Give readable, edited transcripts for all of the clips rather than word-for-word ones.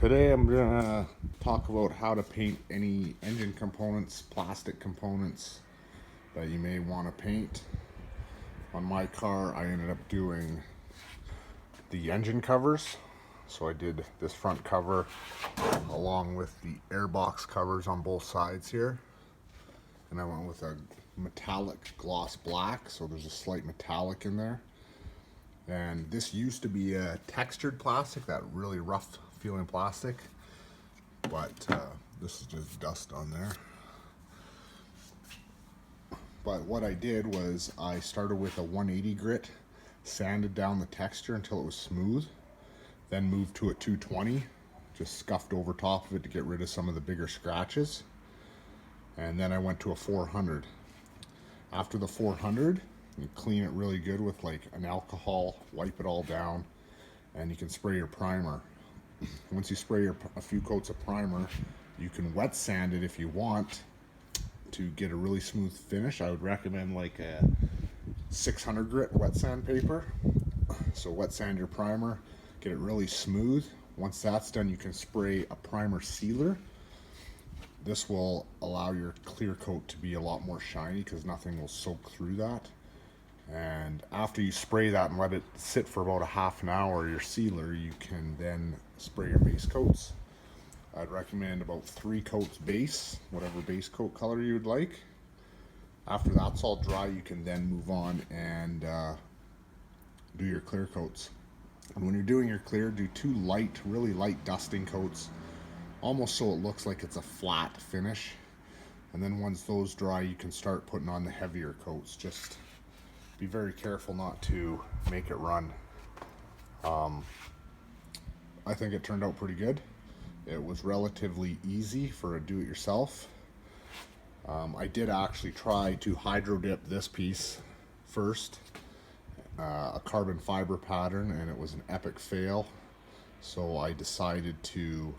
Today I'm gonna talk about how to paint any engine components, plastic components that you may want to paint. On my car, I ended up doing the engine covers. So I did this front cover along with the airbox covers on both sides here. And I went with a metallic gloss black, so there's a slight metallic in there. And this used to be a textured plastic, that really rough feeling plastic, but this is just dust on there. But what I did was I started with a 180 grit, sanded down the texture until it was smooth, then moved to a 220, just scuffed over top of it to get rid of some of the bigger scratches, and then I went to a 400. After the 400, you clean it really good with like an alcohol, wipe it all down, and you can spray your primer. Once you spray a few coats of primer, you can wet sand it if you want to get a really smooth finish. I would recommend like a 600 grit wet sandpaper. So wet sand your primer, get it really smooth. Once that's done, you can spray a primer sealer. This will allow your clear coat to be a lot more shiny because nothing will soak through that. And after you spray that and let it sit for about a half an hour, your sealer, you can then spray your base coats. I'd recommend about 3 coats base, whatever base coat color you would like. After that's all dry, you can then move on and do your clear coats. And when you're doing your clear, do 2 light, really light dusting coats, almost so it looks like it's a flat finish. And then once those dry, you can start putting on the heavier coats. Just be very careful not to make it run. I think it turned out pretty good. It was relatively easy for a do-it-yourself. I did actually try to hydro dip this piece first, a carbon fiber pattern, and it was an epic fail. So I decided to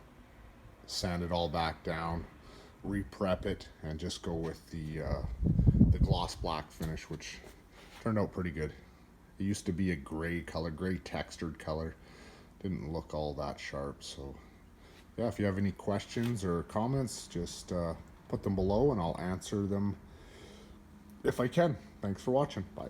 sand it all back down, re-prep it, and just go with the gloss black finish, which turned out pretty good. It used to be a gray color, gray textured color. Didn't look all that sharp. So yeah, if you have any questions or comments, just put them below and I'll answer them if I can. Thanks for watching. Bye.